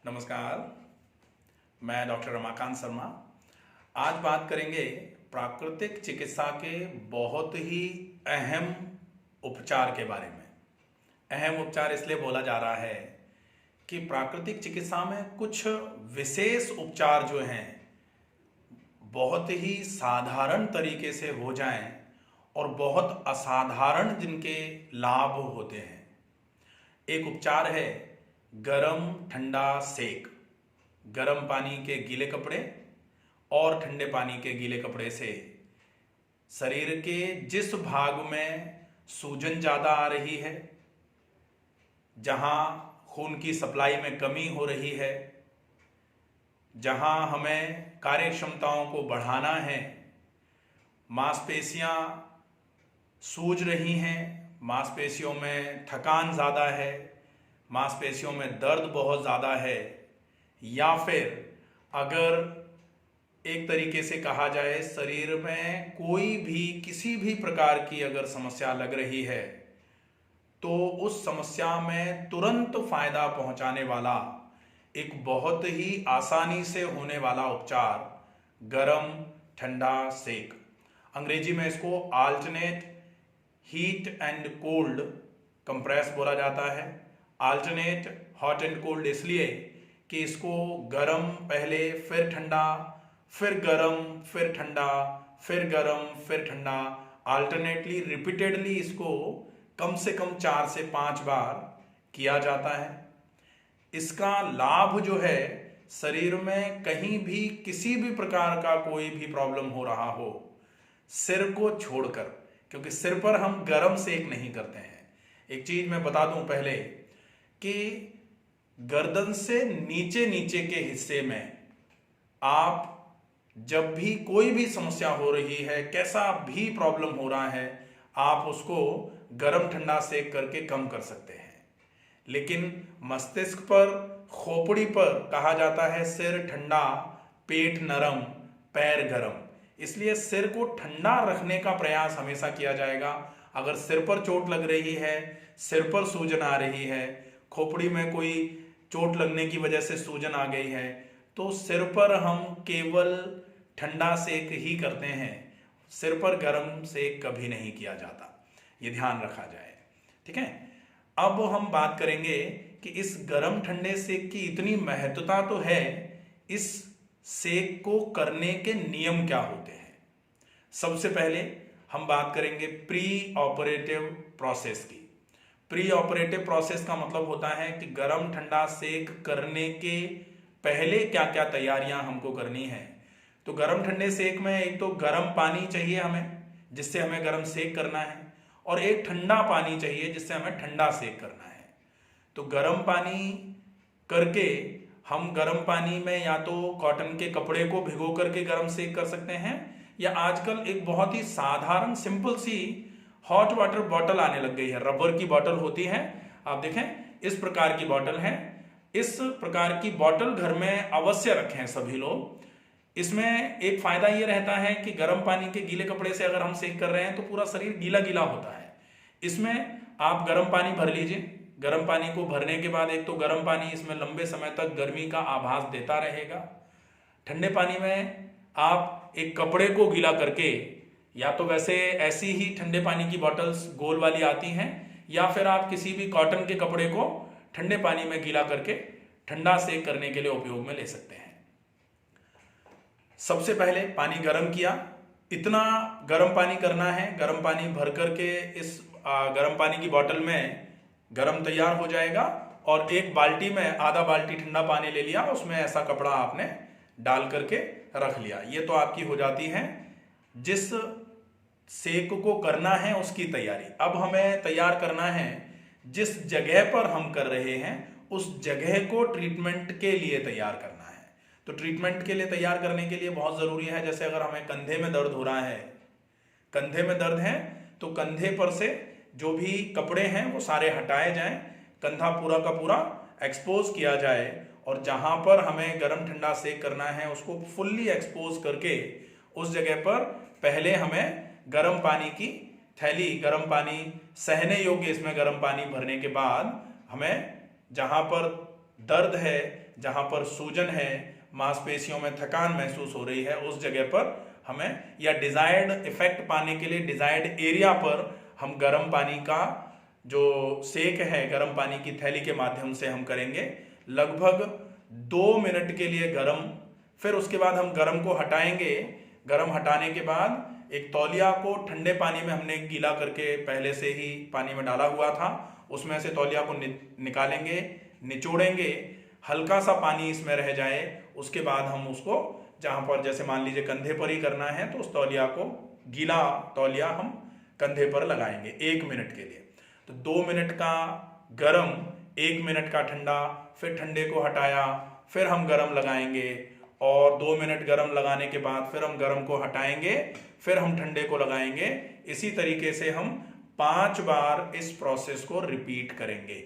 नमस्कार, मैं डॉक्टर रमाकांत शर्मा। आज बात करेंगे प्राकृतिक चिकित्सा के बहुत ही अहम उपचार के बारे में। अहम उपचार इसलिए बोला जा रहा है कि प्राकृतिक चिकित्सा में कुछ विशेष उपचार जो हैं बहुत ही साधारण तरीके से हो जाएं और बहुत असाधारण जिनके लाभ होते हैं। एक उपचार है गरम ठंडा सेक। गरम पानी के गीले कपड़े और ठंडे पानी के गीले कपड़े से शरीर के जिस भाग में सूजन ज़्यादा आ रही है, जहां खून की सप्लाई में कमी हो रही है, जहां हमें कार्य क्षमताओं को बढ़ाना है, मांसपेशियां सूज रही हैं, मांसपेशियों में थकान ज़्यादा है, मांसपेशियों में दर्द बहुत ज़्यादा है, या फिर अगर एक तरीके से कहा जाए शरीर में कोई भी किसी भी प्रकार की अगर समस्या लग रही है तो उस समस्या में तुरंत फायदा पहुंचाने वाला एक बहुत ही आसानी से होने वाला उपचार गरम ठंडा सेक। अंग्रेजी में इसको alternate heat and cold compress बोला जाता है। अल्टरनेट हॉट एंड कोल्ड इसलिए कि इसको गरम पहले, फिर ठंडा, फिर गरम, फिर ठंडा, फिर गरम, फिर ठंडा, अल्टरनेटली रिपीटेडली इसको कम से कम 4 से 5 बार किया जाता है। इसका लाभ जो है, शरीर में कहीं भी किसी भी प्रकार का कोई भी प्रॉब्लम हो रहा हो, सिर को छोड़कर, क्योंकि सिर पर हम गरम सेक नहीं करते हैं। एक चीज मैं बता दूं पहले कि गर्दन से नीचे नीचे के हिस्से में आप जब भी कोई भी समस्या हो रही है, कैसा भी प्रॉब्लम हो रहा है, आप उसको गरम ठंडा सेक करके कम कर सकते हैं। लेकिन मस्तिष्क पर, खोपड़ी पर कहा जाता है सिर ठंडा, पेट नरम, पैर गरम। इसलिए सिर को ठंडा रखने का प्रयास हमेशा किया जाएगा। अगर सिर पर चोट लग रही है, सिर पर सूजन आ रही है, खोपड़ी में कोई चोट लगने की वजह से सूजन आ गई है, तो सिर पर हम केवल ठंडा सेक ही करते हैं। सिर पर गर्म सेक कभी नहीं किया जाता, ये ध्यान रखा जाए। ठीक है, अब हम बात करेंगे कि इस गरम ठंडे सेक की इतनी महत्वता तो है, इस सेक को करने के नियम क्या होते हैं। सबसे पहले हम बात करेंगे प्री ऑपरेटिव प्रोसेस की। प्री ऑपरेटिव प्रोसेस का मतलब होता है कि गरम ठंडा सेक करने के पहले क्या क्या तैयारियां हमको करनी है। तो गरम ठंडे सेक में एक तो गरम पानी चाहिए हमें, जिससे हमें गरम सेक करना है, और एक ठंडा पानी चाहिए जिससे हमें ठंडा सेक करना है। तो गरम पानी करके हम गरम पानी में या तो कॉटन के कपड़े को भिगो करके गरम सेक कर सकते हैं, या आजकल एक बहुत ही साधारण सिंपल सी हॉट वाटर बॉटल आने लग गई है। रबर की बॉटल होती है, आप देखें इस प्रकार की बॉटल है। इस प्रकार की बॉटल घर में अवश्य रखें सभी लोग। इसमें एक फायदा ये रहता है कि गर्म पानी के गीले कपड़े से अगर हम सेक कर रहे हैं तो पूरा शरीर गीला गीला होता है। इसमें आप गर्म पानी भर लीजिए। गर्म पानी को भरने के बाद एक तो गर्म पानी इसमें लंबे समय तक गर्मी का आभास देता रहेगा। ठंडे पानी में आप एक कपड़े को गीला करके, या तो वैसे ऐसी ही ठंडे पानी की बॉटल्स गोल वाली आती हैं, या फिर आप किसी भी कॉटन के कपड़े को ठंडे पानी में गीला करके ठंडा सेक करने के लिए उपयोग में ले सकते हैं। सबसे पहले पानी गर्म किया, इतना गर्म पानी करना है, गर्म पानी भर करके इस गर्म पानी की बॉटल में गर्म तैयार हो जाएगा, और एक बाल्टी में आधा बाल्टी ठंडा पानी ले लिया, उसमें ऐसा कपड़ा आपने डाल करके रख लिया। ये तो आपकी हो जाती है जिस सेक को करना है उसकी तैयारी। अब हमें तैयार करना है जिस जगह पर हम कर रहे हैं उस जगह को ट्रीटमेंट के लिए तैयार करना है। तो ट्रीटमेंट के लिए तैयार करने के लिए बहुत जरूरी है, जैसे अगर हमें कंधे में दर्द हो रहा है, कंधे में दर्द है तो कंधे पर से जो भी कपड़े हैं वो सारे हटाए जाएं, कंधा पूरा का पूरा एक्सपोज किया जाए, और जहां पर हमें गर्म ठंडा सेक करना है उसको फुल्ली एक्सपोज करके उस जगह पर पहले हमें गर्म पानी की थैली, गर्म पानी सहने योग्य इसमें गर्म पानी भरने के बाद हमें जहां पर दर्द है, जहां पर सूजन है, मांसपेशियों में थकान महसूस हो रही है, उस जगह पर हमें, या डिजायर्ड इफेक्ट पाने के लिए डिजायर्ड एरिया पर हम गर्म पानी का जो सेक है, गर्म पानी की थैली के माध्यम से हम करेंगे लगभग 2 मिनट के लिए गर्म। फिर उसके बाद हम गर्म को हटाएंगे। गर्म हटाने के बाद एक तौलिया को ठंडे पानी में हमने गीला करके पहले से ही पानी में डाला हुआ था, उसमें से तौलिया को निकालेंगे, निचोड़ेंगे, हल्का सा पानी इसमें रह जाए, उसके बाद हम उसको जहां पर जैसे मान लीजिए कंधे पर ही करना है तो उस तौलिया को, गीला तौलिया हम कंधे पर लगाएंगे 1 मिनट के लिए। तो 2 मिनट का गरम, 1 मिनट का ठंडा, फिर ठंडे को हटाया, फिर हम गरम लगाएंगे, और 2 मिनट गरम लगाने के बाद फिर हम गरम को हटाएंगे, फिर हम ठंडे को लगाएंगे। इसी तरीके से हम 5 बार इस प्रोसेस को रिपीट करेंगे।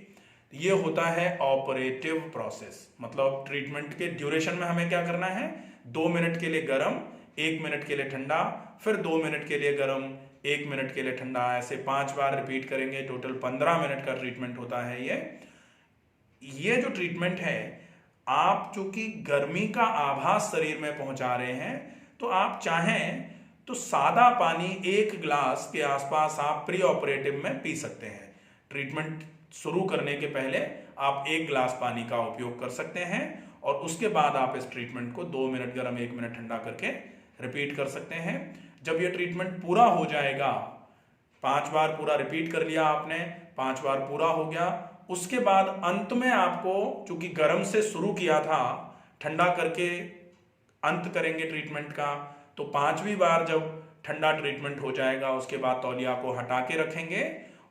ये होता है ऑपरेटिव प्रोसेस। मतलब ट्रीटमेंट के ड्यूरेशन में हमें क्या करना है, 2 मिनट के लिए गरम, 1 मिनट के लिए ठंडा, फिर 2 मिनट के लिए गरम, 1 मिनट के लिए ठंडा, ऐसे 5 बार रिपीट करेंगे। टोटल 15 मिनट का ट्रीटमेंट होता है ये जो ट्रीटमेंट है, आप चूंकि गर्मी का आभास शरीर में पहुंचा रहे हैं, तो आप चाहें तो सादा पानी 1 गिलास के आसपास आप प्री ऑपरेटिव में पी सकते हैं। ट्रीटमेंट शुरू करने के पहले आप 1 गिलास पानी का उपयोग कर सकते हैं, और उसके बाद आप इस ट्रीटमेंट को 2 मिनट गर्म, 1 मिनट ठंडा करके रिपीट कर सकते हैं। जब ये ट्रीटमेंट पूरा हो जाएगा, 5 बार पूरा रिपीट कर लिया आपने, 5 बार पूरा हो गया, उसके बाद अंत में आपको, चूंकि गर्म से शुरू किया था, ठंडा करके अंत करेंगे ट्रीटमेंट का, तो 5वीं बार जब ठंडा ट्रीटमेंट हो जाएगा, उसके बाद तौलिया को हटा के रखेंगे,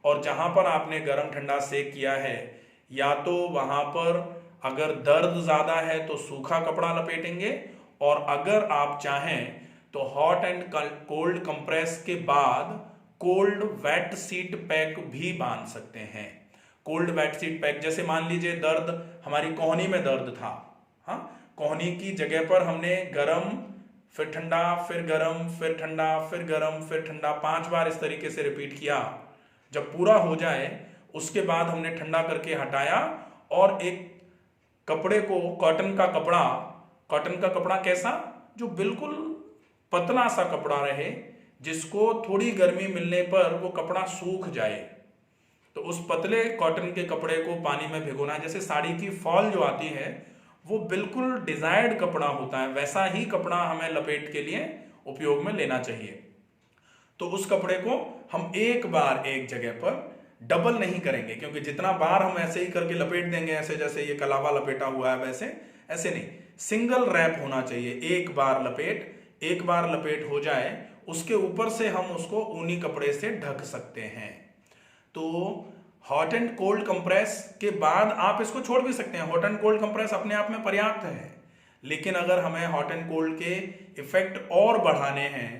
और जहां पर आपने गर्म ठंडा सेक किया है, या तो वहां पर अगर दर्द ज्यादा है तो सूखा कपड़ा लपेटेंगे, और अगर आप चाहें तो हॉट एंड कोल्ड कंप्रेस के बाद कोल्ड वेट सीट पैक भी बांध सकते हैं। कोल्ड वेट सीट पैक, जैसे मान लीजिए दर्द, हमारी कोहनी में दर्द था, हाँ, कोहनी की जगह पर हमने गरम, फिर ठंडा, फिर गरम, फिर ठंडा, फिर गरम, फिर ठंडा, 5 बार इस तरीके से रिपीट किया। जब पूरा हो जाए, उसके बाद हमने ठंडा करके हटाया, और एक कपड़े को, कॉटन का कपड़ा कैसा, जो बिल्कुल पतला सा कपड़ा रहे, जिसको थोड़ी गर्मी मिलने पर वो कपड़ा सूख जाए, तो उस पतले कॉटन के कपड़े को पानी में भिगोना है। जैसे साड़ी की फॉल जो आती है, वो बिल्कुल डिजायर्ड कपड़ा होता है, वैसा ही कपड़ा हमें लपेट के लिए उपयोग में लेना चाहिए। तो उस कपड़े को हम 1 बार एक जगह पर डबल नहीं करेंगे, क्योंकि जितना बार हम ऐसे ही करके लपेट देंगे, ऐसे जैसे ये कलावा लपेटा हुआ है वैसे, ऐसे नहीं, सिंगल रैप होना चाहिए। 1 बार लपेट हो जाए, उसके ऊपर से हम उसको ऊनी कपड़े से ढक सकते हैं। तो हॉट एंड कोल्ड कंप्रेस के बाद आप इसको छोड़ भी सकते हैं। हॉट एंड कोल्ड कंप्रेस अपने आप में पर्याप्त है, लेकिन अगर हमें हॉट एंड कोल्ड के इफेक्ट और बढ़ाने हैं,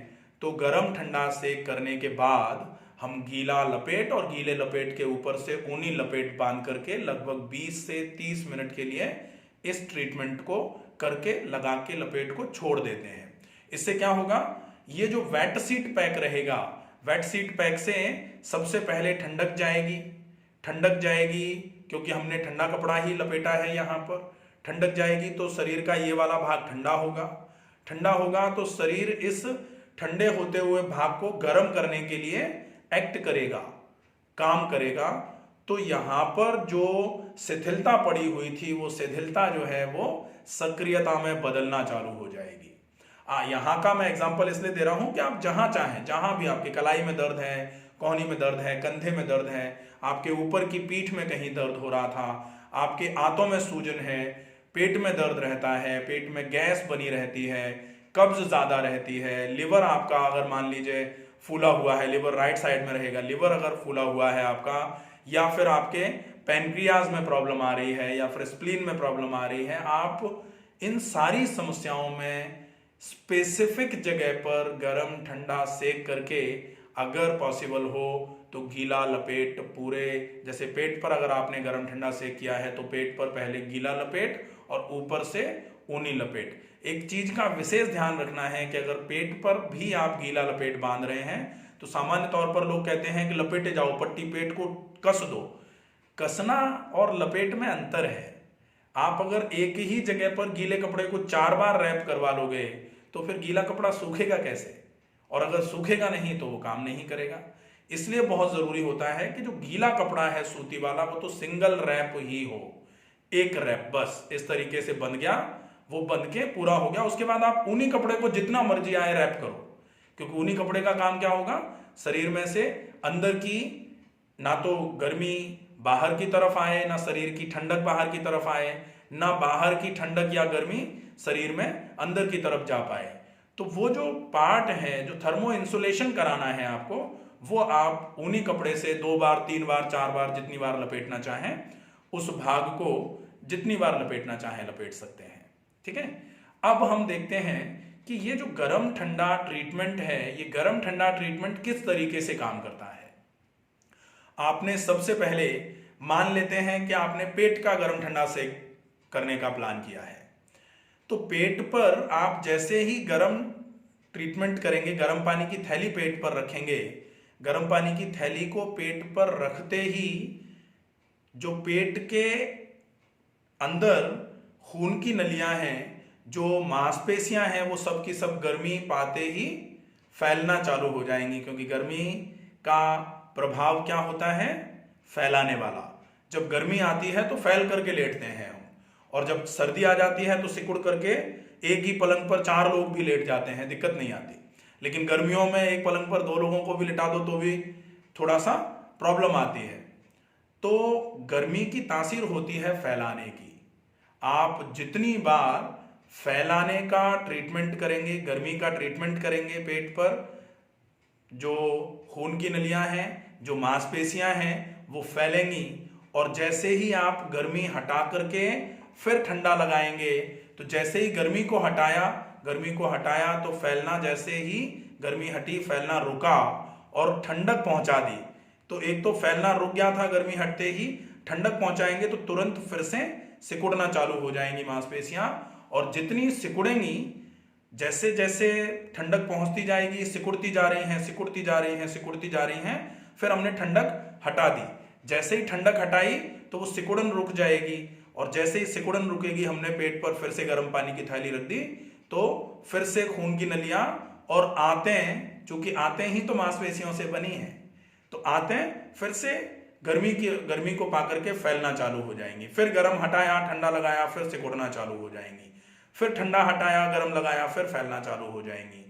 तो गर्म ठंडा सेक करने के बाद हम गीला लपेट, और गीले लपेट के ऊपर से ऊनी लपेट बांध करके लगभग 20 से 30 मिनट के लिए इस ट्रीटमेंट को करके, लगा के लपेट को छोड़ देते हैं। इससे क्या होगा, ये जो वेट सीट पैक रहेगा, वेट सीट पैक से सबसे पहले ठंडक जाएगी, क्योंकि हमने ठंडा कपड़ा ही लपेटा है यहाँ पर। ठंडक जाएगी तो शरीर का ये वाला भाग ठंडा होगा, तो शरीर इस ठंडे होते हुए भाग को गर्म करने के लिए एक्ट करेगा, काम करेगा। तो यहां पर जो शिथिलता पड़ी हुई थी, वो शिथिलता जो है वो सक्रियता में बदलना चालू हो जाएगी। यहां का मैं एग्जांपल इसलिए दे रहा हूं कि आप जहां चाहें, जहां भी आपकी कलाई में दर्द है, कोहनी में दर्द है, कंधे में दर्द है, आपके ऊपर की पीठ में कहीं दर्द हो रहा था, आपके आंतों में सूजन है, पेट में दर्द रहता है, पेट में गैस बनी रहती है, कब्ज ज्यादा रहती है, लिवर आपका अगर मान लीजिए फूला हुआ है, लिवर राइट साइड में रहेगा, लिवर अगर फूला हुआ है आपका, या फिर आपके पैनक्रियाज में प्रॉब्लम आ रही है, या फिर स्प्लीन में प्रॉब्लम आ रही है, आप इन सारी समस्याओं में स्पेसिफिक जगह पर गर्म ठंडा सेक करके, अगर पॉसिबल हो तो गीला लपेट पूरे, जैसे पेट पर अगर आपने गर्म ठंडा सेक किया है तो पेट पर पहले गीला लपेट और ऊपर से ऊनी लपेट। एक चीज का विशेष ध्यान रखना है कि अगर पेट पर भी आप गीला लपेट बांध रहे हैं, तो सामान्य तौर पर लोग कहते हैं कि लपेटे जाओ, पट्टी पेट को कस दो। कसना और लपेट में अंतर है। आप अगर एक ही जगह पर गीले कपड़े को 4 बार रैप करवा लोगे तो फिर गीला कपड़ा सूखेगा कैसे, और अगर सूखेगा नहीं तो वो काम नहीं करेगा। इसलिए बहुत जरूरी होता है कि जो गीला कपड़ा है सूती वाला वो तो सिंगल रैप ही हो, एक रैप बस। इस तरीके से बन गया, वो बन के पूरा हो गया। उसके बाद आप ऊनी कपड़े को जितना मर्जी आए रैप करो, क्योंकि ऊनी कपड़े का काम क्या होगा, शरीर में से अंदर की ना तो गर्मी बाहर की तरफ आए, ना शरीर की ठंडक बाहर की तरफ आए, ना बाहर की ठंडक या गर्मी शरीर में अंदर की तरफ जा पाए। तो वो जो पार्ट है जो थर्मो इंसुलेशन कराना है आपको, वो आप ऊनी कपड़े से 2 बार 3 बार 4 बार जितनी बार लपेटना चाहें, उस भाग को जितनी बार लपेटना चाहें लपेट सकते हैं। ठीक है। अब हम देखते हैं कि ये जो गर्म ठंडा ट्रीटमेंट है, ये गर्म ठंडा ट्रीटमेंट किस तरीके से काम करता है। आपने सबसे पहले मान लेते हैं कि आपने पेट का गर्म ठंडा सेक करने का प्लान किया है, तो पेट पर आप जैसे ही गर्म ट्रीटमेंट करेंगे, गर्म पानी की थैली पेट पर रखेंगे, गर्म पानी की थैली को पेट पर रखते ही जो पेट के अंदर खून की नलियां हैं, जो मांसपेशियां हैं, वो सब की सब गर्मी पाते ही फैलना चालू हो जाएंगी, क्योंकि गर्मी का प्रभाव क्या होता है, फैलाने वाला। जब गर्मी आती है तो फैल करके लेटते हैं हम, और जब सर्दी आ जाती है तो सिकुड़ करके एक ही पलंग पर 4 लोग भी लेट जाते हैं, दिक्कत नहीं आती। लेकिन गर्मियों में एक पलंग पर 2 लोगों को भी लिटा दो तो भी थोड़ा सा प्रॉब्लम आती है। तो गर्मी की तासीर होती है फैलाने की। आप जितनी बार फैलाने का ट्रीटमेंट करेंगे, गर्मी का ट्रीटमेंट करेंगे पेट पर, जो खून की नलियां हैं, जो मांसपेशियां हैं, वो फैलेंगी। और जैसे ही आप गर्मी हटा करके फिर ठंडा लगाएंगे, तो जैसे ही गर्मी को हटाया तो फैलना, जैसे ही गर्मी हटी फैलना रुका और ठंडक पहुंचा दी। तो एक तो फैलना रुक गया था, गर्मी हटते ही ठंडक पहुंचाएंगे तो तुरंत फिर से सिकुड़ना चालू हो जाएंगी मांसपेशियां, और जितनी सिकुड़ेंगी, जैसे जैसे ठंडक पहुंचती जाएगी, सिकुड़ती जा रही हैं, सिकुड़ती जा रही हैं, सिकुड़ती जा रही हैं। फिर हमने ठंडक हटा दी, जैसे ही ठंडक हटाई तो वो सिकुड़न रुक जाएगी, और जैसे ही सिकुड़न रुकेगी हमने पेट पर फिर से गर्म पानी की थैली रख दी, तो फिर से खून की नलियां और आंतें, चूंकि आंतें ही तो मांसपेशियों से बनी हैं, तो आंतें फिर से गर्मी को पाकर के फैलना चालू हो जाएंगी। फिर गर्म हटाया, ठंडा लगाया, फिर सिकुड़ना चालू हो जाएंगी। फिर ठंडा हटाया, गर्म लगाया, फिर फैलना चालू हो जाएंगी।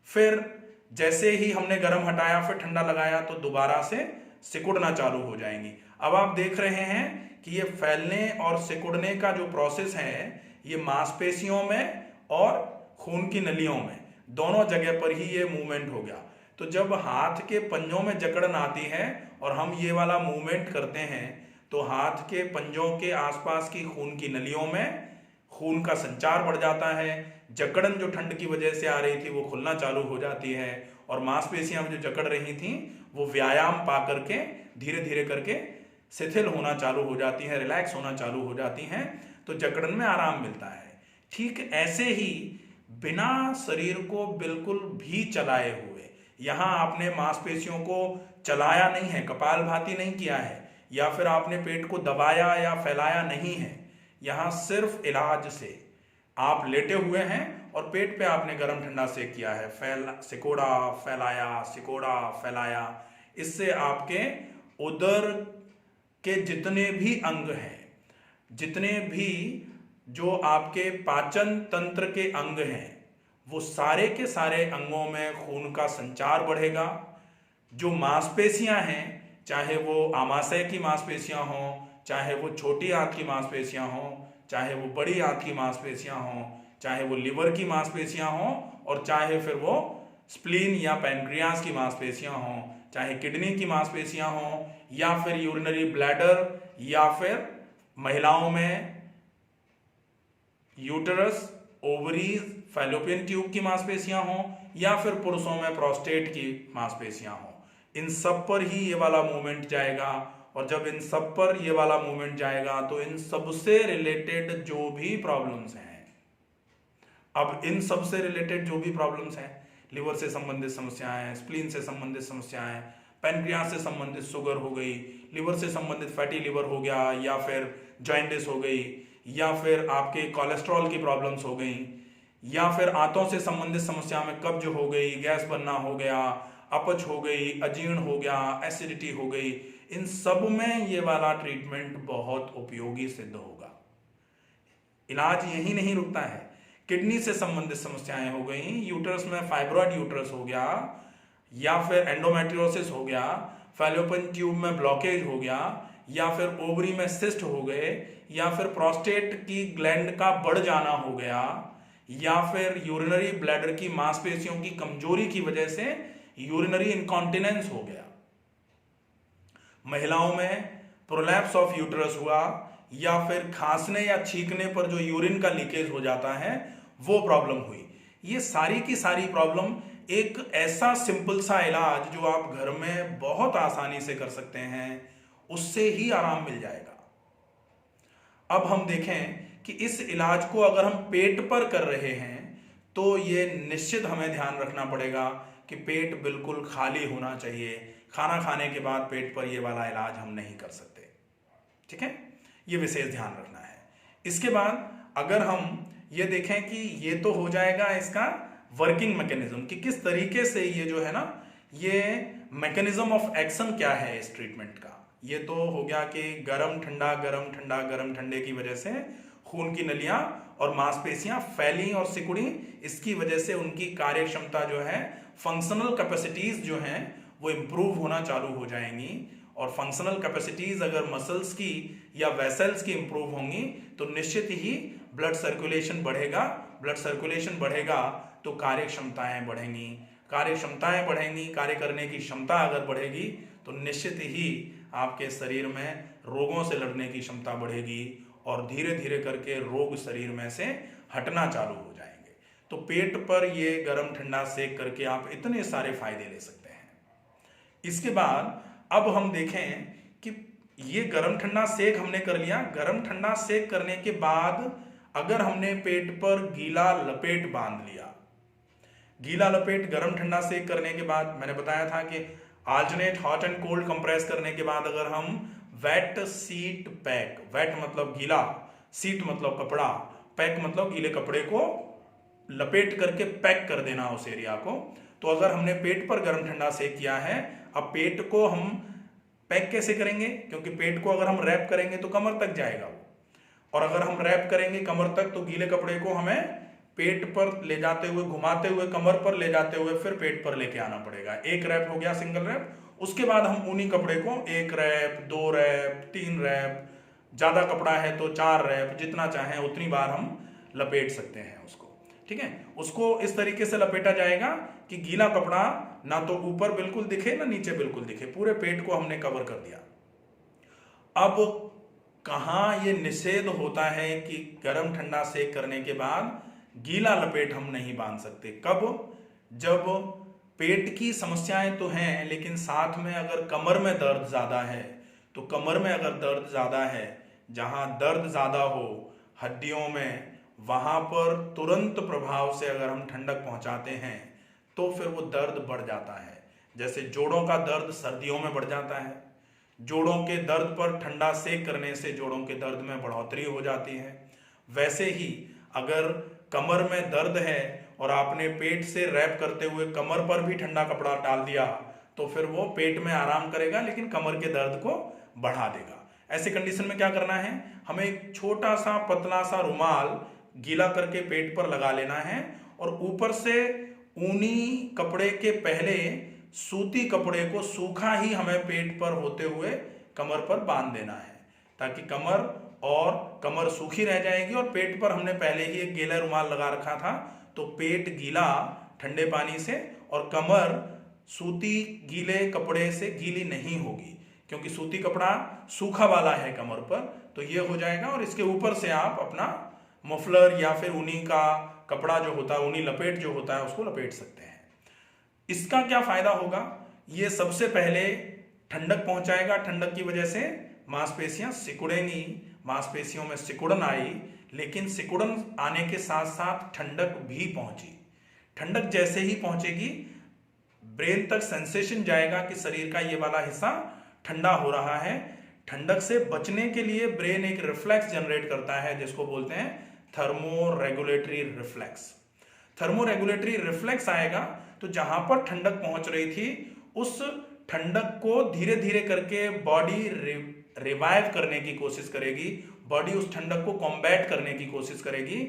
फिर जैसे ही हमने गर्म हटाया फिर ठंडा लगाया तो दोबारा से सिकुड़ना चालू हो जाएंगी। अब आप देख रहे हैं कि ये फैलने और सिकुड़ने का जो प्रोसेस है, ये मांसपेशियों में और खून की नलियों में दोनों जगह पर ही ये मूवमेंट हो गया। तो जब हाथ के पंजों में जकड़न आती है और हम ये वाला मूवमेंट करते हैं, तो हाथ के पंजों के आसपास की खून की नलियों में खून का संचार बढ़ जाता है। जकड़न जो ठंड की वजह से आ रही थी वो खुलना चालू हो जाती है, और मांसपेशियां जो जकड़ रही थी वो व्यायाम पा करके धीरे धीरे करके शिथिल होना चालू हो जाती हैं, रिलैक्स होना चालू हो जाती हैं, तो जकड़न में आराम मिलता है। ठीक ऐसे ही बिना शरीर को बिल्कुल भी चलाए हुए, यहाँ आपने मांसपेशियों को चलाया नहीं है, कपालभाति नहीं किया है, या फिर आपने पेट को दबाया या फैलाया नहीं है, यहाँ सिर्फ इलाज से आप लेटे हुए हैं और पेट पे आपने गर्म ठंडा सेक किया है, सिकोड़ा फैलाया, सिकोड़ा फैलाया। इससे आपके उदर के जितने भी अंग हैं, जितने भी जो आपके पाचन तंत्र के अंग हैं, वो सारे के सारे अंगों में खून का संचार बढ़ेगा। जो मांसपेशियां हैं, चाहे वो आमाशय की मांसपेशियां हों, चाहे वो छोटी आंत की मांसपेशियां हों, चाहे वो बड़ी आंत की मांसपेशियां हों, चाहे वो लिवर की मांसपेशियां हों, और चाहे फिर वो स्प्लीन या पैनक्रियास की मांसपेशियां हों, चाहे किडनी की मांसपेशियां हों, या फिर यूरिनरी ब्लैडर, या फिर महिलाओं में यूटरस, ओवरीज, फैलोपियन ट्यूब की मांसपेशियां हों, या फिर पुरुषों में प्रोस्टेट की मांसपेशियां हों, इन सब पर ही ये वाला मूवमेंट जाएगा। और जब इन सब पर ये वाला मूवमेंट जाएगा तो इन सब से रिलेटेड जो भी प्रॉब्लम्स हैं, अब इन सब से रिलेटेड जो भी प्रॉब्लम्स हैं, लिवर से संबंधित समस्याएं, स्प्लीन से संबंधित समस्याएं, पैनक्रियास से संबंधित शुगर हो गई, लिवर से संबंधित फैटी लिवर हो गया, या फिर जॉइंटिस हो गई, या फिर आपके कोलेस्ट्रॉल की प्रॉब्लम्स हो गई, या फिर आंतों से संबंधित समस्या में कब्ज हो गई, गैस बनना हो गया, अपच हो गई, अजीर्ण हो गया, एसिडिटी हो गई, इन सब में ये वाला ट्रीटमेंट बहुत उपयोगी सिद्ध होगा। इलाज यही नहीं रुकता है, किडनी से संबंधित समस्याएं हो गई, यूटरस में फाइब्रॉइड यूटरस हो गया, या फिर एंडोमेट्रियोसिस हो गया, फैलोपियन ट्यूब में ब्लॉकेज हो गया, या फिर ओवरी में सिस्ट हो गए, या फिर प्रोस्टेट की ग्लैंड का बढ़ जाना हो गया, या फिर यूरिनरी ब्लैडर की मांसपेशियों की कमजोरी की वजह से यूरिनरी इनकॉन्टिनेंस हो गया, महिलाओं में प्रोलैप्स ऑफ यूटरस हुआ, या फिर खांसने या छींकने पर जो यूरिन का लीकेज हो जाता है वो प्रॉब्लम हुई। ये सारी की सारी प्रॉब्लम एक ऐसा सिंपल सा इलाज जो आप घर में बहुत आसानी से कर सकते हैं, उससे ही आराम मिल जाएगा। अब हम देखें कि इस इलाज को अगर हम पेट पर कर रहे हैं तो ये निश्चित हमें ध्यान रखना पड़ेगा कि पेट बिल्कुल खाली होना चाहिए। खाना खाने के बाद पेट पर ये वाला इलाज हम नहीं कर सकते, ठीक है, ये विशेष ध्यान रखना है। इसके बाद अगर हम ये देखें कि ये तो हो जाएगा इसका वर्किंग मैकेनिज्म कि किस तरीके से ये जो है ना, ये मैकेनिज्म ऑफ एक्शन क्या है इस ट्रीटमेंट का। ये तो हो गया कि गरम ठंडा गरम ठंडा गरम ठंडे की वजह से खून की नलियां और मांसपेशियां फैली और सिकुड़ी, इसकी वजह से उनकी कार्य क्षमता जो है, फंक्शनल कैपेसिटीज जो हैं वो इंप्रूव होना चालू हो जाएंगी। और फंक्शनल कैपेसिटीज अगर मसल्स की या वेसल्स की इंप्रूव होंगी तो निश्चित ही ब्लड सर्कुलेशन बढ़ेगा। ब्लड सर्कुलेशन बढ़ेगा तो कार्य क्षमताएं बढ़ेंगी, कार्य क्षमताएं बढ़ेंगी, कार्य करने की क्षमता अगर बढ़ेगी तो निश्चित ही आपके शरीर में रोगों से लड़ने की क्षमता बढ़ेगी और धीरे धीरे करके रोग शरीर में से हटना चालू हो जाएंगे। तो पेट पर ये गरम ठंडा सेक करके आप इतने सारे फायदे ले सकते हैं। इसके बाद अब हम देखें कि ये गरम ठंडा सेक हमने कर लिया। गरम ठंडा सेक करने के बाद अगर हमने पेट पर गीला लपेट बांध लिया, गीला लपेट गरम ठंडा सेक करने के बाद मैंने बताया था कि alternate hot and cold compress करने के बाद अगर हम वेट सीट पैक, वेट मतलब गीला, सीट मतलब कपड़ा, पैक मतलब गीले कपड़े को लपेट करके पैक कर देना उस एरिया को। तो अगर हमने पेट पर गर्म ठंडा सेक किया है, अब पेट को हम पैक कैसे करेंगे, क्योंकि पेट को अगर हम रैप करेंगे तो कमर तक जाएगा वो, और अगर हम रैप करेंगे कमर तक तो गीले कपड़े को हमें पेट पर ले जाते हुए, घुमाते हुए, कमर पर ले जाते हुए फिर पेट पर लेके आना पड़ेगा। एक रैप हो गया, सिंगल रैप। उसके बाद हम उन्हीं कपड़े को एक रैप, दो रैप, तीन रैप, ज्यादा कपड़ा है तो चार रैप, जितना चाहें उतनी बार हम लपेट सकते हैं उसको, ठीक है। उसको इस तरीके से लपेटा जाएगा कि गीला कपड़ा ना तो ऊपर बिल्कुल दिखे ना नीचे बिल्कुल दिखे, पूरे पेट को हमने कवर कर दिया। अब कहाँ ये निषेध होता है कि गर्म ठंडा सेक करने के बाद गीला लपेट हम नहीं बांध सकते? कब? जब पेट की समस्याएं तो हैं लेकिन साथ में अगर कमर में दर्द ज्यादा है, तो कमर में अगर दर्द ज्यादा है, जहां दर्द ज्यादा हो हड्डियों में, वहां पर तुरंत प्रभाव से अगर हम ठंडक पहुंचाते हैं तो फिर वो दर्द बढ़ जाता है। जैसे जोड़ों का दर्द सर्दियों में बढ़ जाता है, जोड़ों के दर्द पर ठंडा सेक करने से जोड़ों के दर्द में बढ़ोतरी हो जाती है। वैसे ही अगर कमर में दर्द है और आपने पेट से रैप करते हुए कमर पर भी ठंडा कपड़ा डाल दिया तो फिर वो पेट में आराम करेगा लेकिन कमर के दर्द को बढ़ा देगा। ऐसी कंडीशन में क्या करना है, हमें एक छोटा सा पतला सा रुमाल गीला करके पेट पर लगा लेना है और ऊपर से ऊनी कपड़े के पहले सूती कपड़े को सूखा ही हमें पेट पर होते हुए कमर पर बांध देना है, ताकि कमर सूखी रह जाएगी। और पेट पर हमने पहले ही एक गीला रुमाल लगा रखा था तो पेट गीला ठंडे पानी से और कमर सूती गीले कपड़े से गीली नहीं होगी, क्योंकि सूती कपड़ा सूखा वाला है कमर पर, तो ये हो जाएगा। और इसके ऊपर से आप अपना मफलर या फिर ऊनी का कपड़ा जो होता है, ऊनी लपेट जो होता है, उसको लपेट सकते हैं। इसका क्या फायदा होगा, ये सबसे पहले ठंडक पहुंचाएगा। ठंडक की वजह से मांसपेशियां सिकुड़ेंगी, मांसपेशियों में सिकुड़न आई, लेकिन सिकुड़न आने के साथ साथ ठंडक भी पहुंची। ठंडक जैसे ही पहुंचेगी ब्रेन तक सेंसेशन जाएगा कि शरीर का ये वाला हिस्सा ठंडा हो रहा है। ठंडक से बचने के लिए ब्रेन एक रिफ्लेक्स जनरेट करता है जिसको बोलते हैं thermo regulatory reflex. Thermo regulatory reflex आएगा तो जहां पर ठंडक पहुंच रही थी उस ठंडक को धीरे धीरे करके बॉडी रिवाइव करने की कोशिश करेगी, बॉडी उस ठंडक को कॉम्बैट करने की कोशिश करेगी,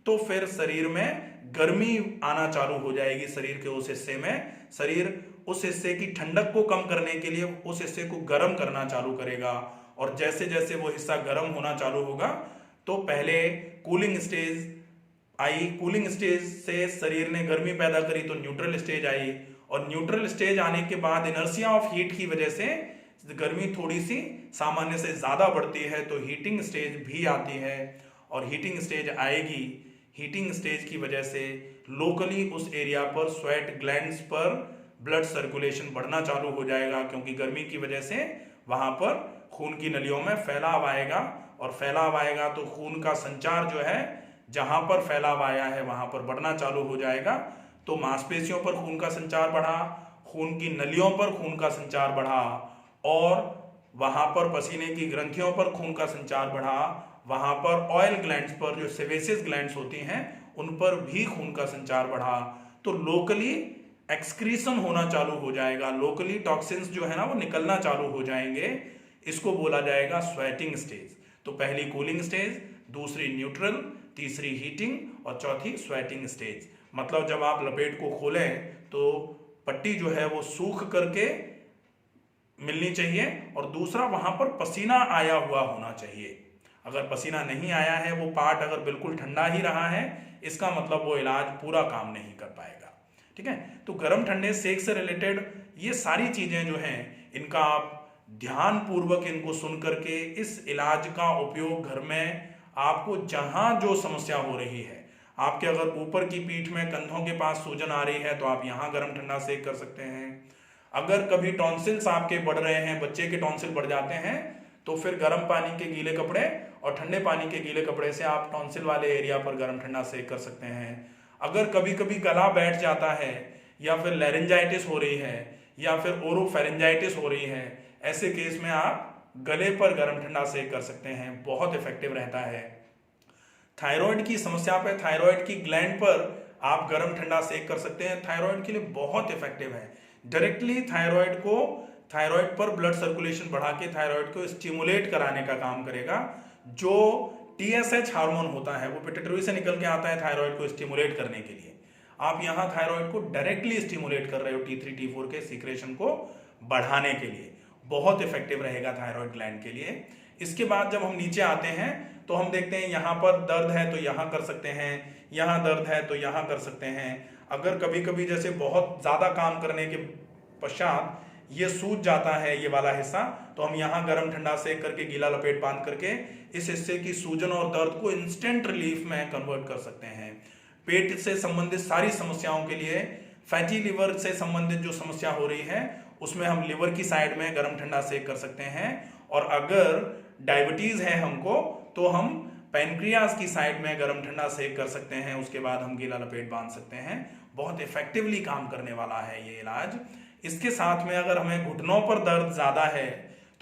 तो फिर शरीर में गर्मी आना चालू हो जाएगी। शरीर के उस हिस्से में शरीर उस हिस्से की ठंडक को कम करने के लिए उस हिस्से को गर्म करना चालू करेगा, और जैसे जैसे वो हिस्सा गर्म होना चालू होगा तो पहले cooling stage I, cooling stage से शरीर ने गर्मी पैदा करी तो न्यूट्रल स्टेज आई, और न्यूट्रल स्टेज आने के बाद इनर्शिया ऑफ हीट की वजह से गर्मी थोड़ी सी सामान्य से ज्यादा बढ़ती है तो हीटिंग स्टेज भी आती है, और हीटिंग स्टेज आएगी। हीटिंग स्टेज की वजह से लोकली उस एरिया पर स्वेट ग्लैंड्स पर ब्लड सर्कुलेशन बढ़ना चालू हो जाएगा, क्योंकि गर्मी की वजह से वहां पर खून की नलियों में फैलाव आएगा, और फैलाव आएगा तो खून का संचार जो है जहां पर फैलाव आया है वहां पर बढ़ना चालू हो जाएगा। तो मांसपेशियों पर खून का संचार बढ़ा, खून की नलियों पर खून का संचार बढ़ा, और वहां पर पसीने की ग्रंथियों पर खून का संचार बढ़ा, वहां पर ऑयल ग्लैंड्स पर जो सेबेसियस ग्लैंड्स होती हैं उन पर भी खून का संचार बढ़ा, तो लोकली एक्सक्रीशन होना चालू हो जाएगा, लोकली टॉक्सिन्स जो है ना वो निकलना चालू हो जाएंगे। इसको बोला जाएगा स्वेटिंग स्टेज। तो पहली कूलिंग स्टेज, दूसरी न्यूट्रल, तीसरी हीटिंग और चौथी स्वेटिंग स्टेज। मतलब जब आप लपेट को खोलें तो पट्टी जो है वो सूख करके मिलनी चाहिए, और दूसरा वहां पर पसीना आया हुआ होना चाहिए। अगर पसीना नहीं आया है, वो पार्ट अगर बिल्कुल ठंडा ही रहा है, इसका मतलब वो इलाज पूरा काम नहीं कर पाएगा। ठीक है, तो गर्म ठंडे सेक से रिलेटेड ये सारी चीजें जो हैं इनका आप ध्यान पूर्वक इनको सुन करके इस इलाज का उपयोग घर में आपको जहां जो समस्या हो रही है, आपके अगर ऊपर की पीठ में कंधों के पास सूजन आ रही है तो आप यहां गर्म ठंडा सेक कर सकते हैं। अगर कभी टॉन्सिल्स आपके बढ़ रहे हैं, बच्चे के टॉन्सिल बढ़ जाते हैं, तो फिर गर्म पानी के गीले कपड़े और ठंडे पानी के गीले कपड़े से आप टॉन्सिल वाले एरिया पर गर्म ठंडा सेक कर सकते हैं। अगर कभी कभी गला बैठ जाता है, या फिर लैरिंजाइटिस हो रही है, या फिर ओरोफेरेंजाइटिस हो रही है, ऐसे केस में आप गले पर गर्म ठंडा सेक कर सकते हैं, बहुत इफेक्टिव रहता है। थायराइड की समस्या पे, थायराइड की ग्लैंड पर आप गर्म ठंडा सेक कर सकते हैं, थायराइड के लिए बहुत इफेक्टिव है। डायरेक्टली थायराइड पर ब्लड सर्कुलेशन बढ़ा के थायराइड को स्टिमुलेट कराने का काम करेगा। जो TSH हार्मोन होता है वो पिट्यूटरी से निकल के आता है थायराइड को स्टिमुलेट करने के लिए। आप यहाँ थायराइड को डायरेक्टली स्टिमुलेट कर रहे हो T3 T4 के सीक्रेशन को बढ़ाने के लिए, बहुत इफेक्टिव रहेगा थायराइड ग्लैंड के लिए। इसके बाद जब हम नीचे आते हैं तो हम देखते हैं यहाँ पर दर्द है तो यहाँ कर सकते हैं, यहाँ दर्द है तो यहाँ कर सकते हैं। अगर कभी कभी जैसे बहुत ज्यादा काम करने के पश्चात ये सूज जाता है ये वाला हिस्सा, तो हम यहाँ गर्म ठंडा सेक करके गीला लपेट बांध करके इस हिस्से की सूजन और दर्द को इंस्टेंट रिलीफ में कन्वर्ट कर सकते हैं। पेट से संबंधित सारी समस्याओं के लिए, फैटी लिवर से संबंधित जो समस्या हो रही है उसमें हम लिवर की साइड में गर्म ठंडा सेक कर सकते हैं, और अगर डायबिटीज है हमको तो हम पैनक्रियाज की साइड में गर्म ठंडा सेक कर सकते हैं, उसके बाद हम गीला लपेट बांध सकते हैं। बहुत इफेक्टिवली काम करने वाला है ये इलाज। इसके साथ में अगर हमें घुटनों पर दर्द ज्यादा है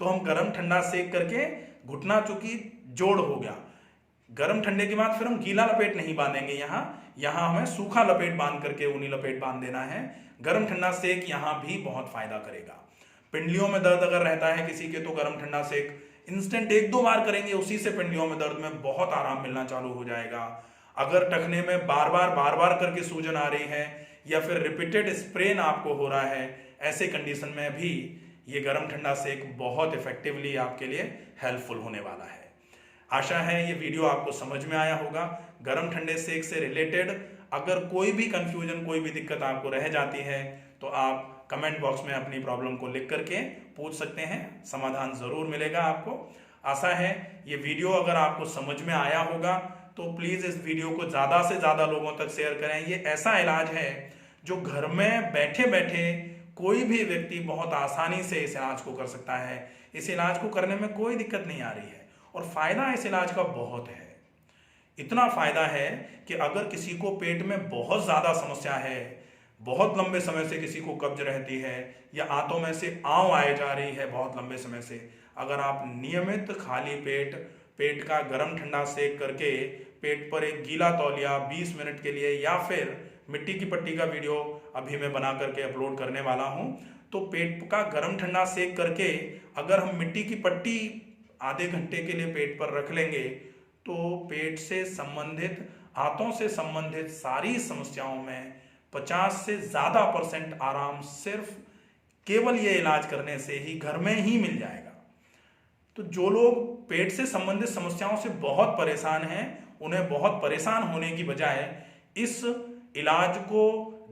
तो हम गर्म ठंडा सेक करके, घुटना चूंकि जोड़ हो गया, गर्म ठंडे के बाद फिर हम गीला लपेट नहीं बांधेंगे, यहाँ हमें सूखा लपेट बांध करके ऊनी लपेट बांध देना है। गर्म ठंडा सेक यहाँ भी बहुत फायदा करेगा। पिंडलियों में दर्द अगर रहता है किसी के तो गर्म ठंडा सेक इंस्टेंट 1-2 बार करेंगे, उसी से पिंडलियों में दर्द में बहुत आराम मिलना चालू हो जाएगा। अगर टखने में बार बार करके सूजन आ रही है, या फिर रिपीटेड स्प्रेन आपको हो रहा है, ऐसे कंडीशन में भी ये गर्म ठंडा सेक बहुत इफेक्टिवली आपके लिए हेल्पफुल होने वाला है। आशा है ये वीडियो आपको समझ में आया होगा। गर्म ठंडे सेक से रिलेटेड अगर कोई भी कंफ्यूजन, कोई भी दिक्कत आपको रह जाती है तो आप कमेंट बॉक्स में अपनी प्रॉब्लम को लिख करके पूछ सकते हैं, समाधान जरूर मिलेगा आपको। आशा है ये वीडियो अगर आपको समझ में आया होगा तो प्लीज इस वीडियो को ज्यादा से ज्यादा लोगों तक शेयर करें। ये ऐसा इलाज है जो घर में बैठे बैठे कोई भी व्यक्ति बहुत आसानी से इस इलाज को कर सकता है। इस इलाज को करने में कोई दिक्कत नहीं आ रही है, और फायदा इस इलाज का बहुत है। इतना फायदा है कि अगर किसी को पेट में बहुत ज्यादा समस्या है, बहुत लंबे समय से किसी को कब्ज रहती है, या आंतों में से आंव आए जा रही है बहुत लंबे समय से, अगर आप नियमित खाली पेट का गर्म ठंडा सेक करके पेट पर एक गीला तौलिया 20 मिनट के लिए, या फिर मिट्टी की पट्टी का वीडियो अभी मैं बना करके अपलोड करने वाला हूं, तो पेट का गर्म ठंडा सेक करके अगर हम मिट्टी की पट्टी आधे घंटे के लिए पेट पर रख लेंगे तो पेट से संबंधित, हाथों से संबंधित सारी समस्याओं में 50 से ज़्यादा % आराम सिर्फ केवल ये इलाज करने से ही घर में ही मिल जाएगा। तो जो लोग पेट से संबंधित समस्याओं से बहुत परेशान हैं, उन्हें बहुत परेशान होने की बजाय इस इलाज को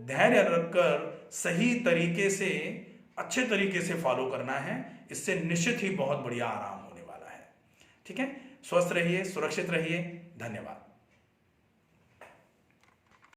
धैर्य रखकर सही तरीके से, अच्छे तरीके से फॉलो करना है। इससे निश्चित ही बहुत बढ़िया आराम होने वाला है। ठीक है, स्वस्थ रहिए, सुरक्षित रहिए। धन्यवाद।